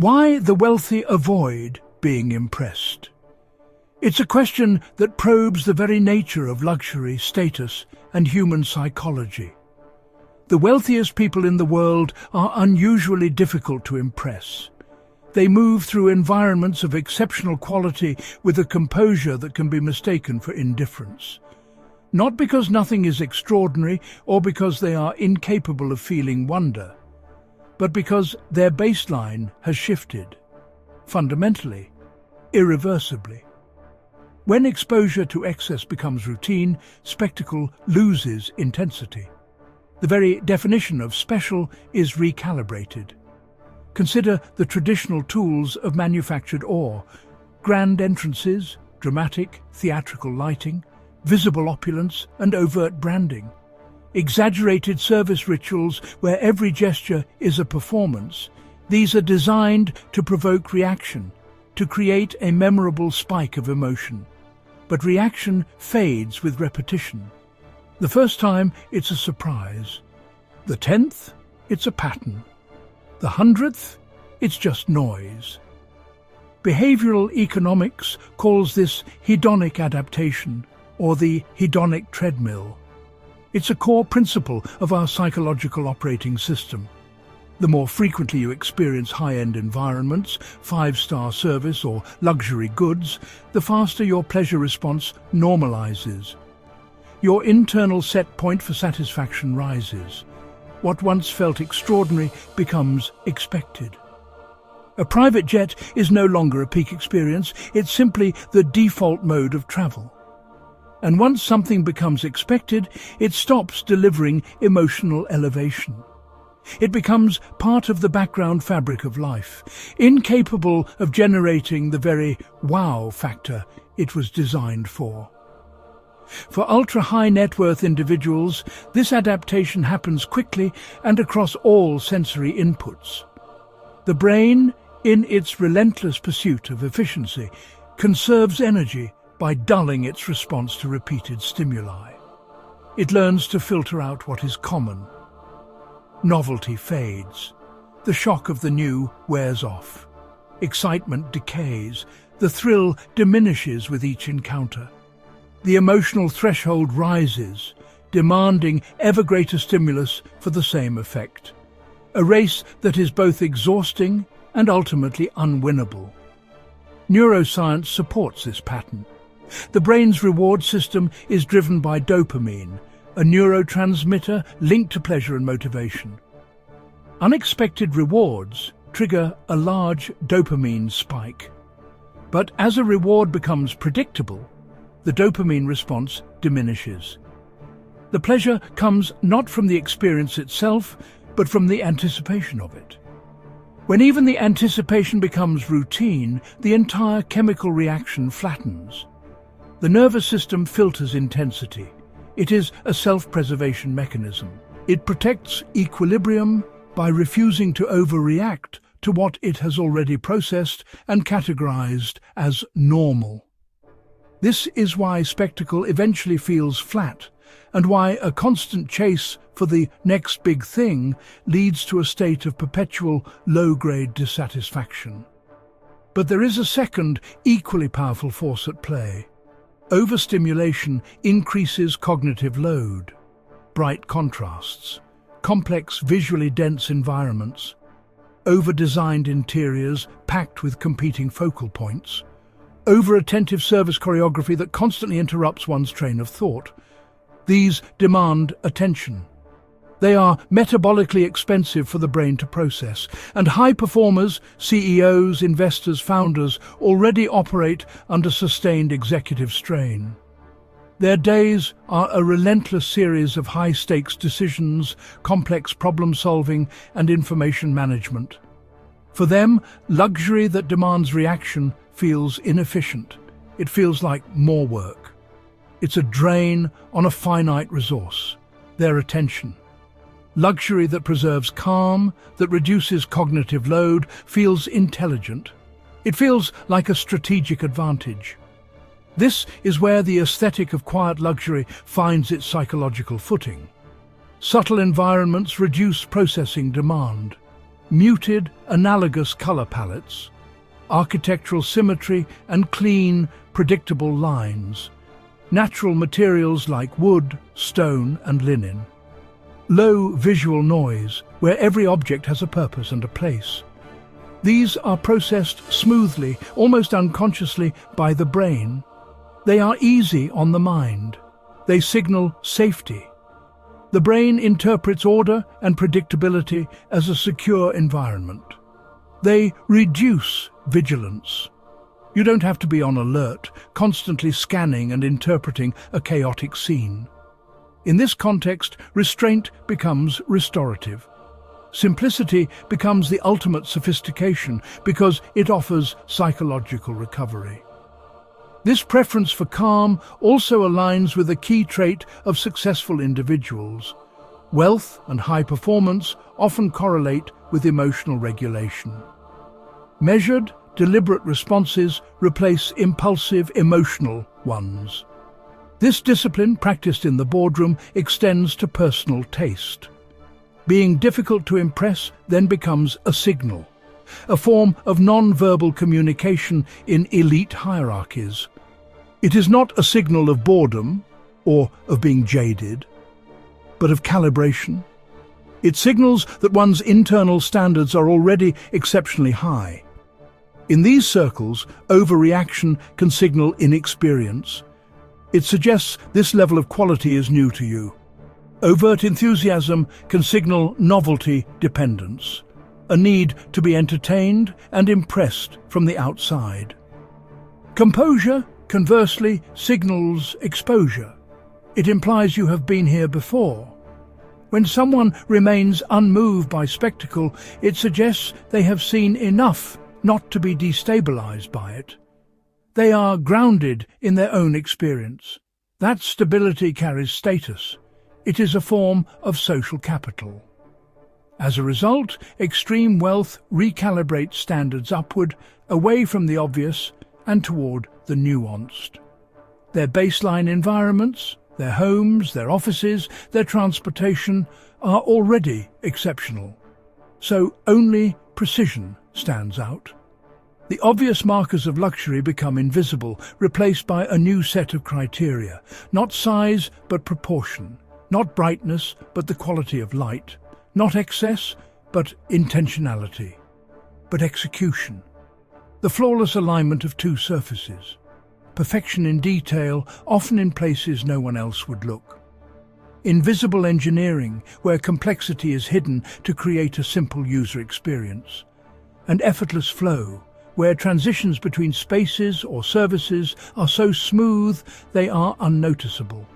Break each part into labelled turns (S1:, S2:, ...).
S1: Why the wealthy avoid being impressed? It's a question that probes the very nature of luxury, status, and human psychology. The wealthiest people in the world are unusually difficult to impress. They move through environments of exceptional quality with a composure that can be mistaken for indifference. Not because nothing is extraordinary or because they are incapable of feeling wonder, but because their baseline has shifted, fundamentally, irreversibly. When exposure to excess becomes routine, spectacle loses intensity. The very definition of special is recalibrated. Consider the traditional tools of manufactured awe: grand entrances, dramatic, theatrical lighting, visible opulence and overt branding, exaggerated service rituals where every gesture is a performance. These are designed to provoke reaction, to create a memorable spike of emotion. But reaction fades with repetition. The first time, it's a surprise. The 10th, it's a pattern. The 100th, it's just noise. Behavioral economics calls this hedonic adaptation, or the hedonic treadmill. It's a core principle of our psychological operating system. The more frequently you experience high-end environments, five-star service or luxury goods, the faster your pleasure response normalizes. Your internal set point for satisfaction rises. What once felt extraordinary becomes expected. A private jet is no longer a peak experience, it's simply the default mode of travel. And once something becomes expected, it stops delivering emotional elevation. It becomes part of the background fabric of life, incapable of generating the very wow factor it was designed for. For ultra-high net worth individuals, this adaptation happens quickly and across all sensory inputs. The brain, in its relentless pursuit of efficiency, conserves energy by dulling its response to repeated stimuli. It learns to filter out what is common. Novelty fades. The shock of the new wears off. Excitement decays. The thrill diminishes with each encounter. The emotional threshold rises, demanding ever greater stimulus for the same effect. A race that is both exhausting and ultimately unwinnable. Neuroscience supports this pattern. The brain's reward system is driven by dopamine, a neurotransmitter linked to pleasure and motivation. Unexpected rewards trigger a large dopamine spike. But as a reward becomes predictable, the dopamine response diminishes. The pleasure comes not from the experience itself, but from the anticipation of it. When even the anticipation becomes routine, the entire chemical reaction flattens. The nervous system filters intensity. It is a self-preservation mechanism. It protects equilibrium by refusing to overreact to what it has already processed and categorized as normal. This is why spectacle eventually feels flat, and why a constant chase for the next big thing leads to a state of perpetual low-grade dissatisfaction. But there is a second, equally powerful force at play. Overstimulation increases cognitive load. Bright contrasts, complex visually dense environments, over-designed interiors packed with competing focal points, over-attentive service choreography that constantly interrupts one's train of thought. These demand attention. They are metabolically expensive for the brain to process, and high performers, CEOs, investors, founders already operate under sustained executive strain. Their days are a relentless series of high-stakes decisions, complex problem-solving, and information management. For them, luxury that demands reaction feels inefficient. It feels like more work. It's a drain on a finite resource, their attention. Luxury that preserves calm, that reduces cognitive load, feels intelligent. It feels like a strategic advantage. This is where the aesthetic of quiet luxury finds its psychological footing. Subtle environments reduce processing demand. muted, analogous color palettes, architectural symmetry and clean, predictable lines, natural materials like wood, stone and linen, low visual noise where every object has a purpose and a place. These are processed smoothly, almost unconsciously, by the brain. They are easy on the mind. They signal safety. The brain interprets order and predictability as a secure environment. They reduce vigilance. You don't have to be on alert, constantly scanning and interpreting a chaotic scene. In this context, restraint becomes restorative. Simplicity becomes the ultimate sophistication because it offers psychological recovery. This preference for calm also aligns with a key trait of successful individuals. Wealth and high performance often correlate with emotional regulation. Measured, deliberate responses replace impulsive, emotional ones. This discipline, practiced in the boardroom, extends to personal taste. Being difficult to impress then becomes a signal, a form of non-verbal communication in elite hierarchies. It is not a signal of boredom or of being jaded, but of calibration. It signals that one's internal standards are already exceptionally high. In these circles, overreaction can signal inexperience. It suggests this level of quality is new to you. Overt enthusiasm can signal novelty dependence, a need to be entertained and impressed from the outside. Composure, conversely, signals exposure. It implies you have been here before. When someone remains unmoved by spectacle, it suggests they have seen enough not to be destabilized by it. They are grounded in their own experience. That stability carries status. It is a form of social capital. As a result, extreme wealth recalibrates standards upward, away from the obvious and toward the nuanced. Their baseline environments, their homes, their offices, their transportation are already exceptional. So only precision stands out. The obvious markers of luxury become invisible, replaced by a new set of criteria. Not size, but proportion. Not brightness, but the quality of light. Not excess, but intentionality. But execution. The flawless alignment of two surfaces. Perfection in detail, often in places no one else would look. Invisible engineering, where complexity is hidden to create a simple user experience. And effortless flow, where transitions between spaces or services are so smooth they are unnoticeable.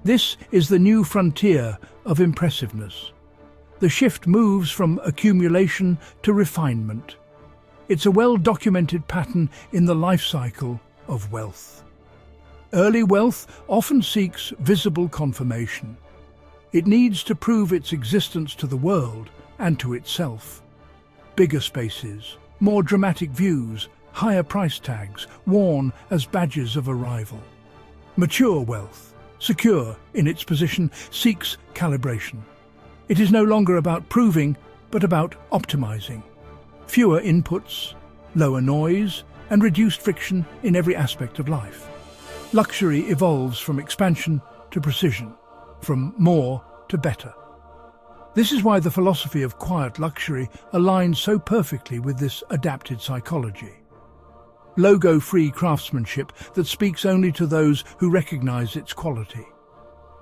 S1: This is the new frontier of impressiveness. The shift moves from accumulation to refinement. It's a well-documented pattern in the life cycle of wealth. Early wealth often seeks visible confirmation. It needs to prove its existence to the world and to itself. Bigger spaces, more dramatic views, higher price tags, worn as badges of arrival. Mature wealth, secure in its position, seeks calibration. It is no longer about proving, but about optimizing. Fewer inputs, lower noise, and reduced friction in every aspect of life. Luxury evolves from expansion to precision, from more to better. This is why the philosophy of quiet luxury aligns so perfectly with this adapted psychology. Logo-free craftsmanship that speaks only to those who recognize its quality.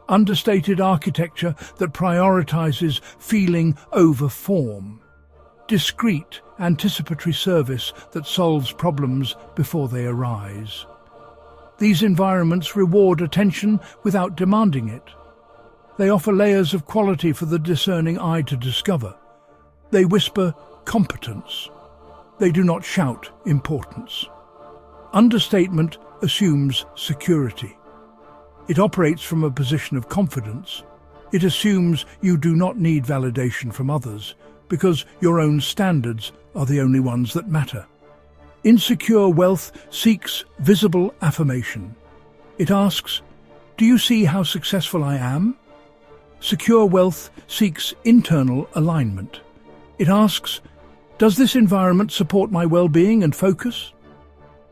S1: Understated architecture that prioritizes feeling over form. Discreet, anticipatory service that solves problems before they arise. These environments reward attention without demanding it. They offer layers of quality for the discerning eye to discover. They whisper competence. They do not shout importance. Understatement assumes security. It operates from a position of confidence. It assumes you do not need validation from others, because your own standards are the only ones that matter. Insecure wealth seeks visible affirmation. It asks, "Do you see how successful I am?" Secure wealth seeks internal alignment. It asks, does this environment support my well-being and focus?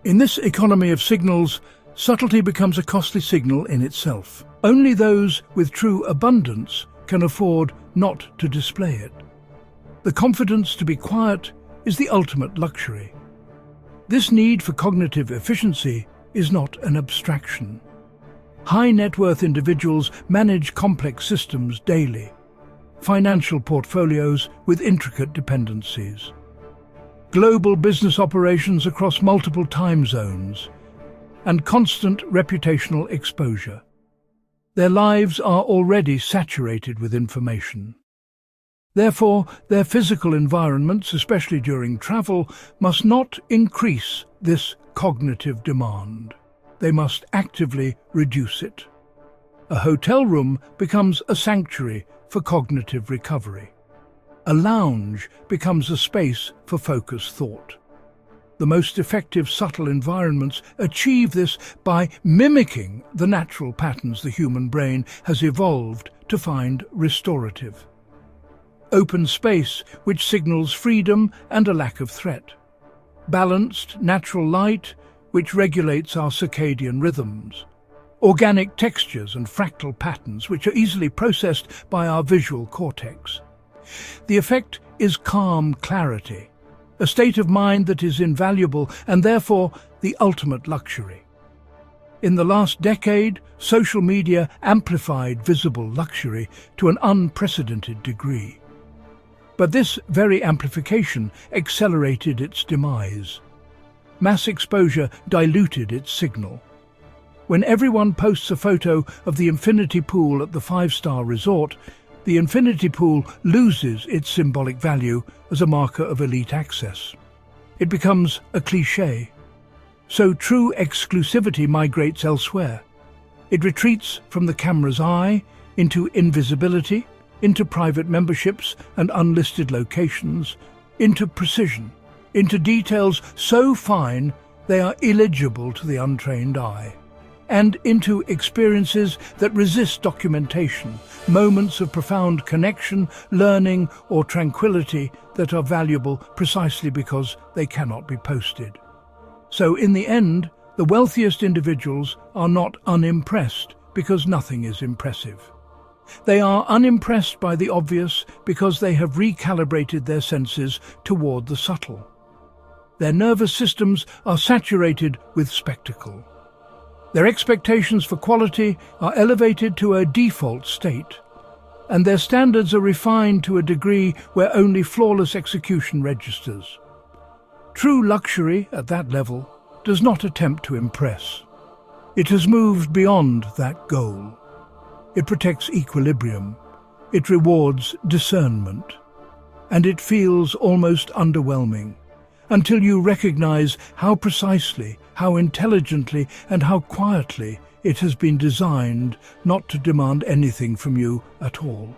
S1: In this economy of signals, subtlety becomes a costly signal in itself. Only those with true abundance can afford not to display it. The confidence to be quiet is the ultimate luxury. This need for cognitive efficiency is not an abstraction. High net worth individuals manage complex systems daily, financial portfolios with intricate dependencies, global business operations across multiple time zones, and constant reputational exposure. Their lives are already saturated with information. Therefore, their physical environments, especially during travel, must not increase this cognitive demand. They must actively reduce it. A hotel room becomes a sanctuary for cognitive recovery. A lounge becomes a space for focused thought. The most effective subtle environments achieve this by mimicking the natural patterns the human brain has evolved to find restorative. Open space, which signals freedom and a lack of threat. Balanced, natural light, which regulates our circadian rhythms. Organic textures and fractal patterns, which are easily processed by our visual cortex. The effect is calm clarity, a state of mind that is invaluable and therefore the ultimate luxury. In the last decade, social media amplified visible luxury to an unprecedented degree. But this very amplification accelerated its demise. Mass exposure diluted its signal. When everyone posts a photo of the infinity pool at the five-star resort, the infinity pool loses its symbolic value as a marker of elite access. It becomes a cliché. So true exclusivity migrates elsewhere. It retreats from the camera's eye into invisibility, into private memberships and unlisted locations, into precision, into details so fine they are illegible to the untrained eye, and into experiences that resist documentation, moments of profound connection, learning, or tranquility that are valuable precisely because they cannot be posted. So in the end, the wealthiest individuals are not unimpressed because nothing is impressive. They are unimpressed by the obvious because they have recalibrated their senses toward the subtle. Their nervous systems are saturated with spectacle. Their expectations for quality are elevated to a default state, and their standards are refined to a degree where only flawless execution registers. True luxury, at that level, does not attempt to impress. It has moved beyond that goal. It protects equilibrium, it rewards discernment, and it feels almost underwhelming until you recognize how precisely, how intelligently, and how quietly it has been designed not to demand anything from you at all.